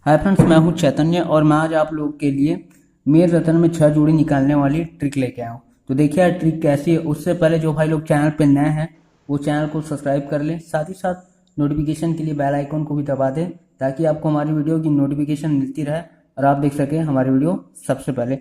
Hi friends, मैं हूं चैतन्य और मैं आज आप लोगों के लिए मेर रतन में 6 जोड़ी निकालने वाली ट्रिक लेके आया हूं। तो देखिए यार ट्रिक कैसी है। उससे पहले जो भाई लोग चैनल पे नए हैं वो चैनल को सब्सक्राइब कर लें, साथ ही साथ नोटिफिकेशन के लिए बेल आइकन को भी दबा दें ताकि आपको हमारी वीडियो की नोटिफिकेशन मिलती रहे और आप देख सकें हमारी वीडियो सबसे पहले।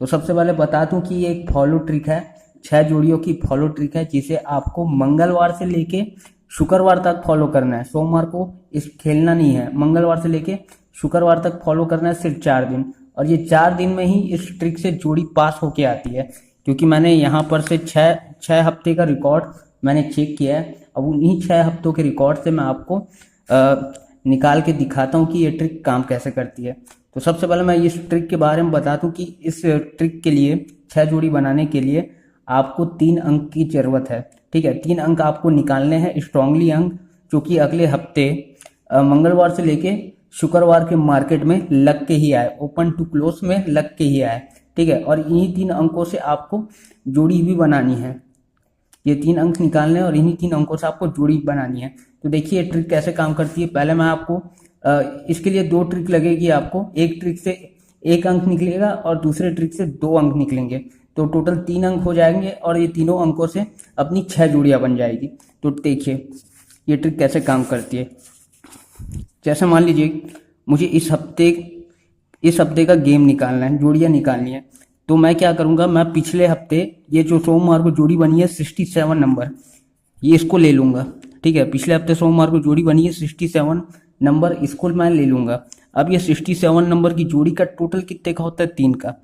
तो सबसे पहले बता दूं कि ये एक फॉलो ट्रिक है, 6 जोड़ियों की फॉलो ट्रिक है जिसे आपको मंगलवार से लेके शुक्रवार तक फॉलो करना है। सोमवार को इस खेलना नहीं है, मंगलवार से लेके शुक्रवार तक फॉलो करना है, सिर्फ 4 दिन। और ये 4 दिन में ही इस ट्रिक से जोड़ी पास होके आती है, क्योंकि मैंने यहाँ पर से छः हफ्ते का रिकॉर्ड मैंने चेक किया है। अब उन्हीं 6 हफ्तों के रिकॉर्ड से मैं आपको निकाल के दिखाता हूँ कि ये ट्रिक काम कैसे करती है। तो सबसे पहले मैं इस ट्रिक के बारे में बता दूँ कि इस ट्रिक के लिए 6 जोड़ी बनाने के लिए आपको 3 अंक की जरूरत है। ठीक है, 3 अंक आपको निकालने हैं, स्ट्रांगली अंक, जो कि अगले हफ्ते मंगलवार से लेके शुक्रवार के मार्केट में लग के ही आए, ओपन टू क्लोज में लग के ही आए। ठीक है, और इन्हीं 3 अंकों से आपको जोड़ी भी बनानी है। ये 3 अंक निकालने हैं और इन्हीं 3 अंकों से आपको जोड़ी बनानी है। तो देखिए ये ट्रिक कैसे काम करती है। पहले मैं आपको इसके लिए 2 ट्रिक लगेगी आपको। एक ट्रिक से 1 अंक निकलेगा और दूसरे ट्रिक से 2 अंक निकलेंगे, तो टोटल 3 अंक हो जाएंगे और ये तीनों अंकों से अपनी 6 जोड़ियां बन जाएगी। तो देखिए ये ट्रिक कैसे काम करती है। जैसे मान लीजिए मुझे इस हफ्ते का गेम निकालना है, जोड़ियां निकालनी है। तो मैं क्या करूंगा, मैं पिछले हफ्ते ये जो सोमवार को जोड़ी बनी है 67 नंबर, ये इसको ले लूंगा। ठीक है, पिछले हफ्ते सोमवार को जोड़ी बनी है 67 नंबर, इसको मैं ले लूंगा। अब ये 67 नंबर की जोड़ी का टोटल कितने का होता है, 3 का।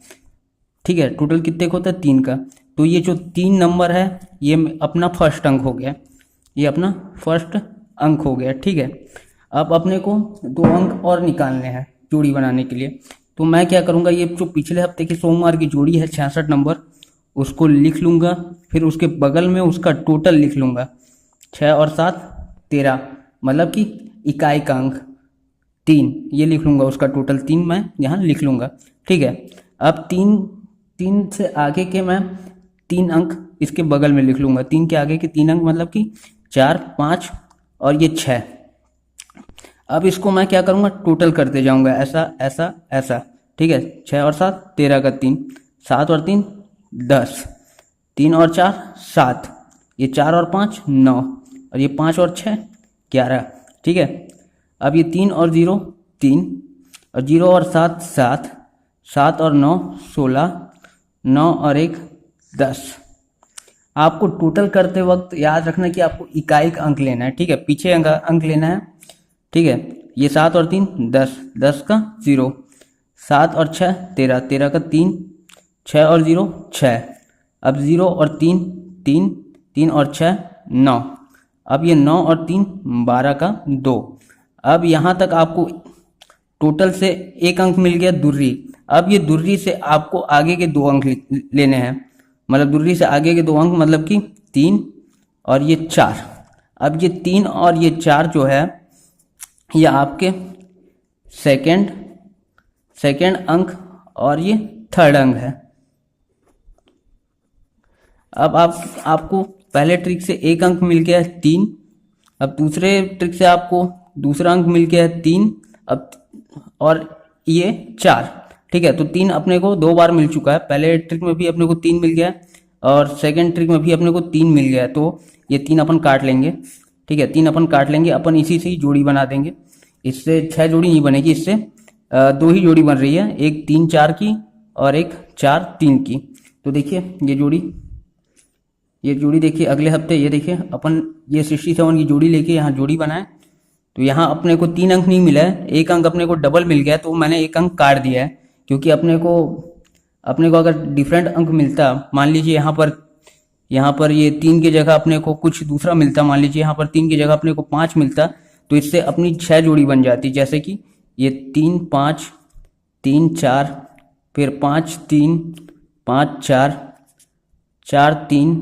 ठीक है, टोटल कितने का होता है, 3 का। तो ये जो 3 नंबर है ये अपना फर्स्ट अंक हो गया, ये अपना फर्स्ट अंक हो गया। ठीक है, अब अपने को 2 अंक और निकालने हैं जोड़ी बनाने के लिए। तो मैं क्या करूंगा, ये जो पिछले हफ्ते की सोमवार की जोड़ी है 66 नंबर, उसको लिख लूंगा। फिर उसके बगल में उसका टोटल लिख लूंगा, 6 और 7 13, मतलब कि इकाई का अंक 3, ये लिख लूंगा। उसका टोटल 3 मैं यहाँ लिख लूंगा। ठीक है, अब 3 से आगे के मैं 3 अंक इसके बगल में लिख लूंगा। 3 के आगे के 3 अंक मतलब कि 4 5 और ये 6। अब इसको मैं क्या करूंगा, टोटल करते जाऊंगा, ऐसा ऐसा ऐसा। ठीक है, 6 और 7 13 का 3, 7 और 3 10, 3 और 4 7, ये 4 और 5 9, और ये 5 और 6 11। ठीक है, अब ये 3 और 0 3, और 0 और 7 7, 7 और 9 16, 9 और 1 10। आपको टोटल करते वक्त याद रखना कि आपको इकाई का अंक लेना है। ठीक है, पीछे अंक लेना है। ठीक है, ये 7 और 3 10, 10 का 0, 7 और 6 13, 13 का 3, 6 और 0 6। अब 0 और 3 3, 3 और 6 9, अब ये 9 और 3 12 का 2। अब यहाँ तक आपको टोटल से 1 अंक मिल गया दुर्री। अब ये दुर्री से आपको आगे के 2 अंक लेने हैं, मतलब दुर्री से आगे के 2 अंक मतलब कि 3 और ये 4। अब ये 3 और ये 4 जो है ये आपके सेकंड अंक और ये थर्ड अंक है। अब आपको पहले ट्रिक से 1 अंक मिल गया है 3, अब दूसरे ट्रिक से आपको दूसरा अंक मिल गया है 3, अब और ये 4। ठीक है, तो 3 अपने को 2 बार मिल चुका है। पहले ट्रिक में भी अपने को 3 मिल गया और सेकंड ट्रिक में भी अपने को 3 मिल गया, तो ये 3 अपन काट लेंगे। ठीक है, 3 अपन काट लेंगे, अपन इसी से ही जोड़ी बना देंगे। इससे 6 जोड़ी नहीं बनेगी, इससे 2 ही जोड़ी बन रही है, एक 3 4 की और एक 4 3 की। तो देखिए ये जोड़ी देखिए अगले हफ्ते, ये देखिए अपन ये 67 की जोड़ी लेके यहाँ जोड़ी बनाए, तो यहाँ अपने को 3 अंक नहीं मिला है, 1 अंक अपने को डबल मिल गया। तो मैंने 1 अंक काट दिया है, क्योंकि अपने को अगर डिफरेंट अंक मिलता, मान लीजिए यहाँ पर ये 3 की जगह अपने को कुछ दूसरा मिलता, मान लीजिए यहाँ पर 3 की जगह अपने को 5 मिलता, तो इससे अपनी 6 जोड़ी बन जाती। जैसे कि ये 3 5 3 4, फिर 5 3 5 4 4 3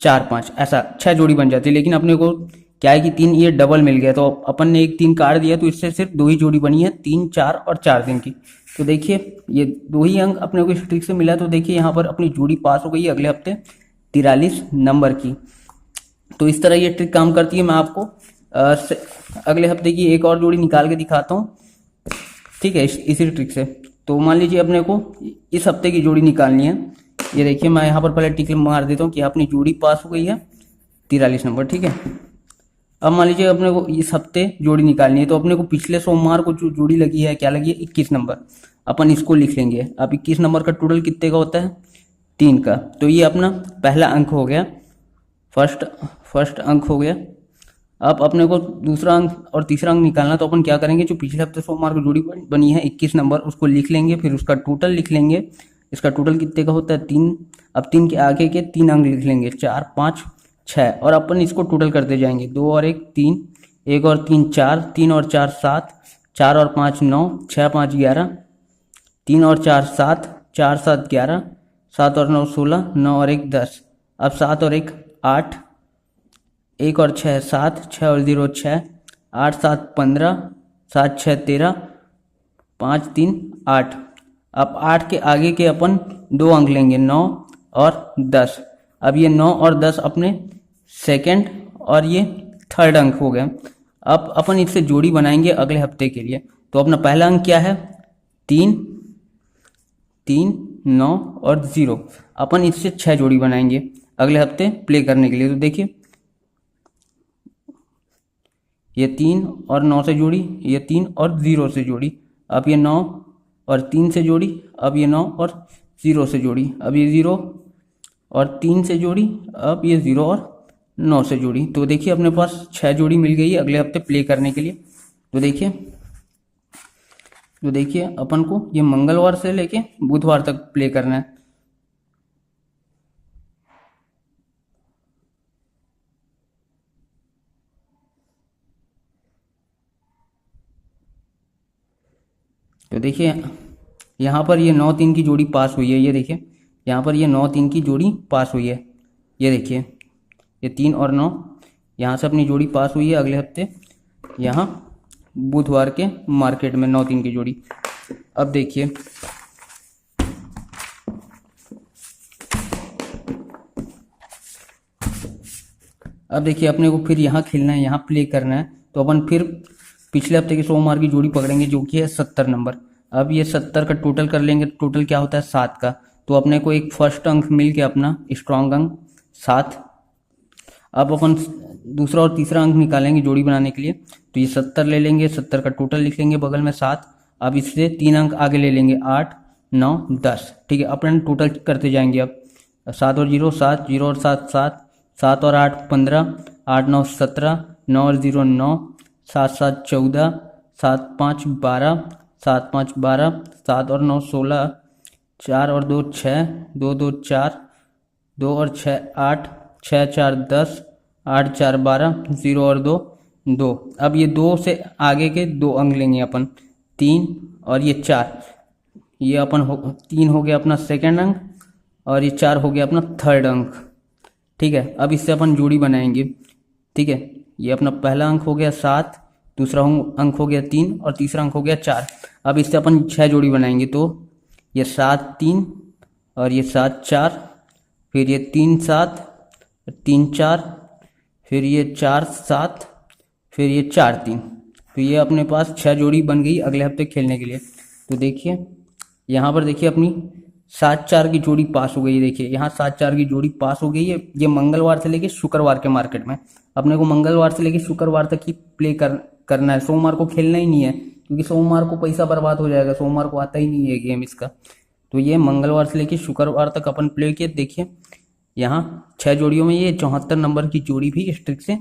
4 5, ऐसा 6 जोड़ी बन जाती। लेकिन अपने को क्या है कि 3 ये डबल मिल गया, तो अपन ने एक 3 काट दिया, तो इससे सिर्फ 2 ही जोड़ी बनी है, 3 4 और 4 3 की। तो देखिए ये 2 ही अंक अपने को इस ट्रिक से मिला। तो देखिए यहाँ पर अपनी जोड़ी पास हो गई है अगले हफ्ते 43 नंबर की। तो इस तरह ये ट्रिक काम करती है। मैं आपको अगले हफ्ते की एक और जोड़ी निकाल के दिखाता हूँ। ठीक है, इसी ट्रिक से। तो मान लीजिए अपने को इस हफ्ते की जोड़ी निकालनी है। ये देखिए मैं यहाँ पर पहले टिक मार देता हूँ कि अपनी जोड़ी पास हो गई है 43 नंबर। ठीक है, अब मान लीजिए अपने को इस हफ्ते जोड़ी निकालनी है, तो अपने को पिछले सोमवार को जो जोड़ी लगी है, क्या लगी है, 21 नंबर। अपन इसको लिख लेंगे। अब 21 नंबर का टोटल कितने का होता है, 3 का। तो ये अपना पहला अंक हो गया, फर्स्ट अंक हो गया। अब अपने को दूसरा अंक और तीसरा अंक निकालना, तो अपन क्या करेंगे, जो पिछले हफ्ते सोमवार को जोड़ी बनी है 21 नंबर, उसको लिख लेंगे, फिर उसका टोटल लिख लेंगे। इसका टोटल कितने का होता है, 3। अब 3 के आगे के 3 अंक लिख लेंगे, 4, 5, 6, और अपन इसको टोटल करते जाएंगे। 2 और 1 3, 1 और 3 4, 3 और 4 7, 4 और 5 9, 6 5 11, 3 और 4 7, 4 7 11, 7 और 9 16, 9 और 1 10। अब 7 और 1 8, 1 और 6 7, 6 और 0 6, 8 7 15, 7 6 13, 5 3 8। अब 8 के आगे के अपन 2 अंक लेंगे, 9 और 10। अब ये 9 और 10 अपने सेकंड और ये थर्ड अंक हो गए। अब अपन इससे जोड़ी बनाएंगे अगले हफ्ते के लिए। तो अपना पहला अंक क्या है, 3 3 9 और 0। अपन इससे 6 जोड़ी बनाएंगे अगले हफ्ते प्ले करने के लिए। तो देखिए ये 3 और 9 से जोड़ी, ये 3 और 0 से जोड़ी, अब ये 9 और 3 से जोड़ी, अब ये 9 और 0 से जोड़ी, अब ये 0 और 3 से जोड़ी, अब ये 0 और 9 से जोड़ी। तो देखिए अपने पास 6 जोड़ी मिल गई है अगले हफ्ते प्ले करने के लिए। तो देखिए अपन को ये मंगलवार से लेके बुधवार तक प्ले करना है। तो देखिए यहाँ पर ये 9 3 की जोड़ी पास हुई है। ये देखिए यहाँ पर ये 9 3 की जोड़ी पास हुई है। ये देखिए ये 3 और 9 यहाँ से अपनी जोड़ी पास हुई है अगले हफ्ते यहाँ बुधवार के मार्केट में 9 3 की जोड़ी। अब देखिए अपने को फिर यहाँ खेलना है, यहाँ प्ले करना है। तो अपन फिर पिछले हफ्ते के सोमवार की जोड़ी पकड़ेंगे जो कि है 70 नंबर। अब ये 70 का टोटल कर लेंगे, टोटल क्या होता है 7 का। तो अपने को एक फर्स्ट अंक मिल गया अपना स्ट्रॉन्ग अंक 7। अब अपन दूसरा और तीसरा अंक निकालेंगे जोड़ी बनाने के लिए। तो ये 70 ले लेंगे, 70 का टोटल लिख लेंगे बगल में 7। अब इससे 3 अंक आगे ले लेंगे 8 9 10। ठीक है, अपन टोटल करते जाएंगे। अब 7 और 0 7, 0 और 7 7, 7 और 8 15, 8 9 17, 9 और 0 9, 7 7 14, 7 5 12, 7 5 12, 7 और 9 16, 4 और 2 6, 2 2 4, 2 और 6 8, 6 4 10, 8 4 12, 0 और 2 2। अब ये 2 से आगे के 2 अंक लेंगे अपन, 3 और ये 4। ये अपन 3 हो गया अपना सेकेंड अंक और ये 4 हो गया अपना थर्ड अंक। ठीक है, अब इससे अपन जोड़ी बनाएंगे। ठीक है, ये अपना पहला अंक हो गया 7, दूसरा अंक हो गया 3 और तीसरा अंक हो गया 4। अब इससे अपन 6 जोड़ी बनाएंगे। तो ये 7 3 और ये 7 4, फिर ये 3 7, 3 4, फिर ये 4 7, फिर ये 4 3। तो ये अपने पास 6 जोड़ी बन गई अगले हफ्ते खेलने के लिए। तो देखिए यहाँ पर देखिए अपनी 7 4 की जोड़ी पास हो गई। देखिए यहाँ 7 4 की जोड़ी पास हो गई है। ये मंगलवार से लेके शुक्रवार के मार्केट में। अपने को मंगलवार से लेके शुक्रवार तक ही प्ले करना है, सोमवार को खेलना ही नहीं है, क्योंकि सोमवार को पैसा बर्बाद हो जाएगा, सोमवार को आता ही नहीं है गेम इसका। तो ये मंगलवार से लेके शुक्रवार तक अपन प्ले किए। देखिए यहाँ 6 जोड़ियों में ये 74 नंबर की जोड़ी भी इस ट्रिक से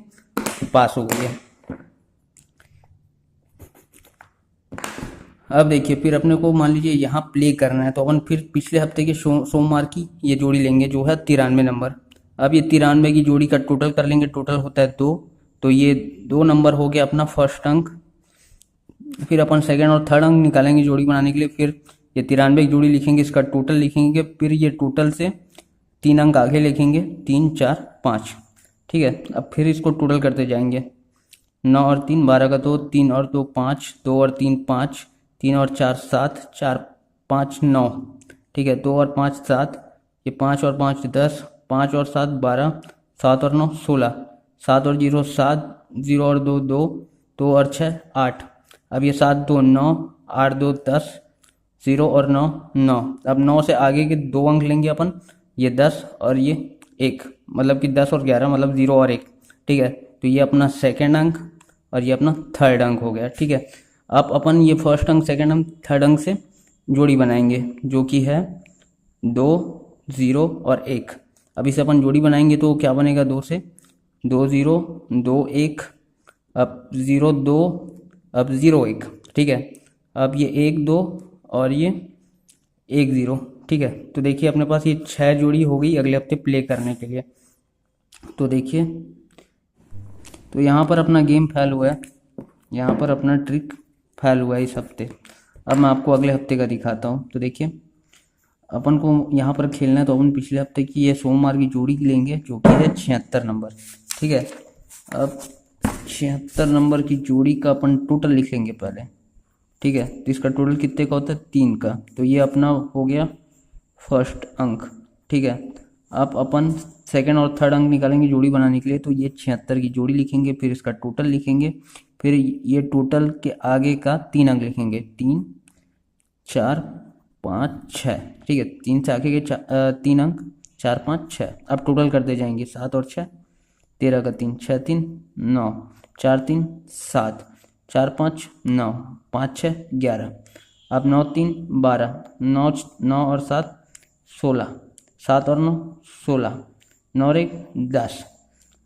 पास हो गई है। अब देखिए फिर अपने को मान लीजिए यहाँ प्ले करना है, तो अपन फिर पिछले हफ्ते के सोमवार की ये जोड़ी लेंगे जो है 93 नंबर। अब ये 93 की जोड़ी का टोटल कर लेंगे, टोटल होता है 2। तो ये 2 नंबर हो गया अपना फर्स्ट अंक। फिर अपन सेकेंड और थर्ड अंक निकालेंगे जोड़ी बनाने के लिए। फिर ये 93 की जोड़ी लिखेंगे, इसका टोटल लिखेंगे, फिर ये टोटल से 3 अंक आगे लिखेंगे, 3 4 5। ठीक है, अब फिर इसको टोटल करते जाएंगे। 9 और 3 12 का 2, 3 और 2 5, 2 और 3 5, 3 और 4 7, 4 5 9। ठीक है, 2 और 5 7, ये 5 और 5 10, 5 और 7 12, 7 और 9 16, 7 और 0 7, 0 और 2 2, 2 और 6 8। अब ये 7 2 9, 8 2 10, 0 और 9 9। अब 9 से आगे के 2 अंक लेंगे अपन, ये 10 और ये 1, मतलब कि 10 और 11 मतलब 0 और 1, ठीक है। तो ये अपना सेकेंड अंक और ये अपना थर्ड अंक हो गया, ठीक है। अब अपन ये फर्स्ट अंक, सेकेंड अंक, थर्ड अंक से जोड़ी बनाएंगे, जो कि है 2 0 और 1। अब इसे अपन जोड़ी बनाएंगे तो क्या बनेगा, 2 से 2 0 2 1, अब 0 2, अब 0 1, ठीक है। अब ये 1 2 और ये 1 0, ठीक है। तो देखिए अपने पास ये 6 जोड़ी हो गई अगले हफ्ते प्ले करने के लिए। तो देखिए, तो यहाँ पर अपना गेम फेल हुआ है, यहाँ पर अपना ट्रिक फेल हुआ है इस हफ्ते। अब मैं आपको अगले हफ्ते का दिखाता हूँ। तो देखिए अपन को यहाँ पर खेलना है, तो अपन पिछले हफ्ते की ये सोमवार की जोड़ी लेंगे, जो कि है 76 नंबर, ठीक है। अब 76 नंबर की जोड़ी का अपन टोटल लिख लेंगे पहले, ठीक है। तो इसका टोटल कितने का होता है, 3 का। तो ये अपना हो गया फर्स्ट अंक, ठीक है। अब अपन सेकंड और थर्ड अंक निकालेंगे जोड़ी बनाने के लिए। तो ये 76 की जोड़ी लिखेंगे, फिर इसका टोटल लिखेंगे, फिर ये टोटल के आगे का 3 अंक लिखेंगे, 3 4 5 6, ठीक है। 3 से आगे के 3 अंक, 4 5 6। अब टोटल करते जाएंगे, 7 और 6 13 का 3, 6 3 9, 4 3 7, 4 5 9, 5 6 11। अब 9 3 12, 9 9 और 7 16, 7 और 9 16, 9 और 1 10।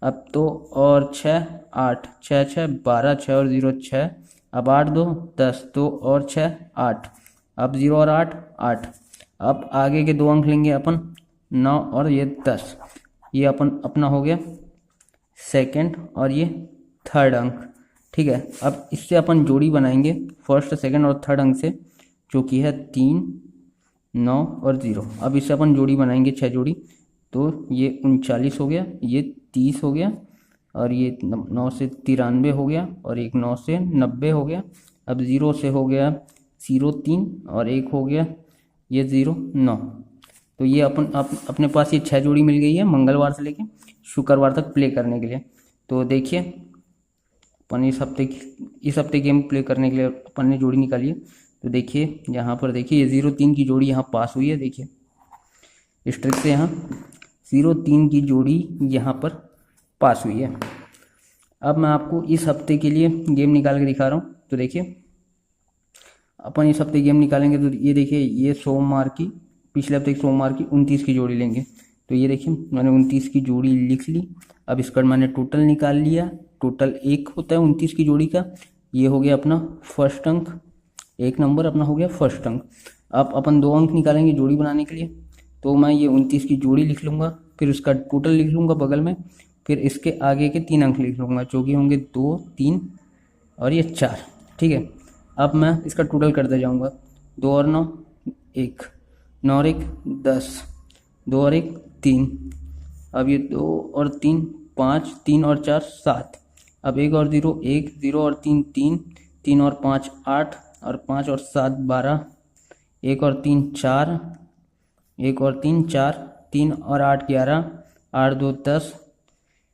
अब 2 और 6 8, 6 6 12, 6 और 0 6। अब 8 2 10, 2 और 6 8। अब 0 और 8 8। अब आगे के 2 अंक लेंगे अपन, 9 और ये 10। ये अपन अपना हो गया सेकंड और ये थर्ड अंक, ठीक है। अब इससे अपन जोड़ी बनाएंगे फर्स्ट सेकंड और थर्ड अंक से, जो कि है 3 9 और 0। अब इससे अपन जोड़ी बनाएंगे 6 जोड़ी। तो ये 39 हो गया, ये 30 हो गया, और ये 9 से 93 हो गया, और एक 9 से 90 हो गया। अब 0 से हो गया 0 3, और एक हो गया ये 0 9। तो ये अपने पास ये 6 जोड़ी मिल गई है मंगलवार से लेके शुक्रवार तक प्ले करने के लिए। तो देखिए अपन इस हफ्ते गेम प्ले करने के लिए अपन ने जोड़ी निकाली है। तो देखिए यहाँ पर देखिए, ये 0 3 की जोड़ी यहाँ पास हुई है, देखिए इस ट्रिक से यहाँ 0 3 की जोड़ी यहाँ पर पास हुई है। अब मैं आपको इस हफ्ते के लिए गेम निकाल के दिखा रहा हूँ। तो देखिए अपन इस हफ्ते गेम निकालेंगे, तो ये देखिए ये सोमवार की, पिछले हफ्ते की सोमवार की 29 की जोड़ी लेंगे। तो ये देखिए मैंने 29 की जोड़ी लिख ली। अब इसका मैंने टोटल निकाल लिया, टोटल 1 होता है 29 की जोड़ी का। ये हो गया अपना फर्स्ट अंक, 1 नंबर अपना हो गया फर्स्ट अंक। अब अपन 2 अंक निकालेंगे जोड़ी बनाने के लिए। तो मैं ये 29 की जोड़ी लिख लूँगा, फिर उसका टोटल लिख लूँगा बगल में, फिर इसके आगे के 3 अंक लिख लूँगा, जो कि होंगे 2 3 और ये 4, ठीक है। अब मैं इसका टोटल करते जाऊँगा, 2 और 9 1, 9 और 1 10, 2 और 1 3। अब ये 2 और 3 5, 3 और 4 7। अब 1 और 0 1, 0 और 3 3, 3 और 5 8, और 5 और 7 12, 1 और 3 4, 1 और 3 4, 3 और 8 11, 8 2 10,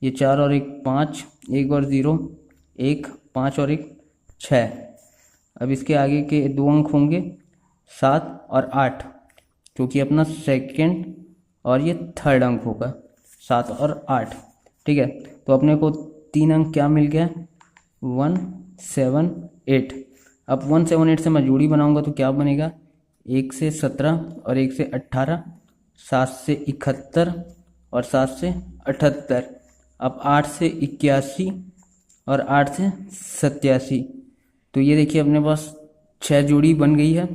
ये 4 और 1 5, 1 और 0 1, 5 और 1 6। अब इसके आगे के 2 अंक होंगे 7 और 8, जो कि अपना सेकंड और ये थर्ड अंक होगा, 7 और 8, ठीक है। तो अपने को 3 अंक क्या मिल गया, 1 7 8। अब 1 7 8 से मैं जोड़ी बनाऊंगा तो क्या बनेगा, 1 से 17 और 1 से 18, 7 से 71 और 7 से 78। अब 8 से 81 और 8 से 87। तो ये देखिए अपने पास 6 जोड़ी बन गई है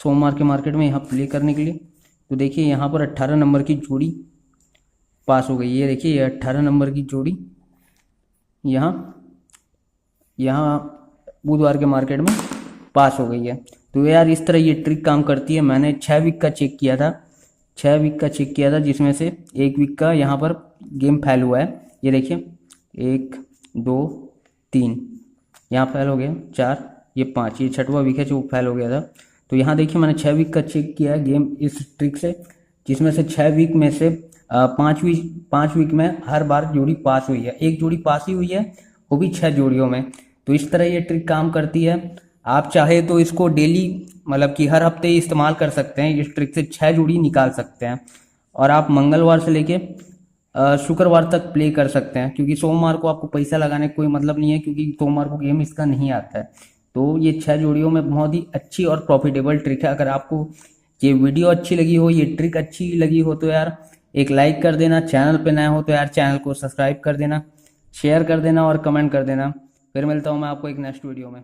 सोमवार के मार्केट में यहाँ प्ले करने के लिए। तो देखिए यहाँ पर 18 नंबर की जोड़ी पास हो गई। ये देखिए ये 18 नंबर की जोड़ी यहाँ बुधवार के मार्केट में पास हो गई है। तो यार इस तरह ये ट्रिक काम करती है। मैंने 6 वीक का चेक किया था, 6 वीक का चेक किया था, जिसमें से 1 वीक का यहाँ पर गेम फेल हुआ है। ये देखिए 1 2 3 यहाँ फेल हो गया, 4 ये 5, ये 6वां वीक है जो फेल हो गया था। तो यहाँ देखिए मैंने 6 वीक का चेक किया है गेम इस ट्रिक से, जिसमें से 6 वीक में से 5 वीक में हर बार जोड़ी पास हुई है, 1 जोड़ी पास ही हुई है, वो भी 6 जोड़ियों में। तो इस तरह ये ट्रिक काम करती है। आप चाहे तो इसको डेली मतलब कि हर हफ्ते इस्तेमाल कर सकते हैं। इस ट्रिक से 6 जोड़ी निकाल सकते हैं और आप मंगलवार से लेके शुक्रवार तक प्ले कर सकते हैं, क्योंकि सोमवार को आपको पैसा लगाने का कोई मतलब नहीं है, क्योंकि सोमवार को गेम इसका नहीं आता है। तो ये 6 जोड़ियों में बहुत ही अच्छी और प्रॉफिटेबल ट्रिक है। अगर आपको ये वीडियो अच्छी लगी हो, ये ट्रिक अच्छी लगी हो, तो यार एक लाइक कर देना। चैनल पे नया हो तो यार चैनल को सब्सक्राइब कर देना, शेयर कर देना और कमेंट कर देना। फिर मिलता हूँ मैं आपको एक नेक्स्ट वीडियो में।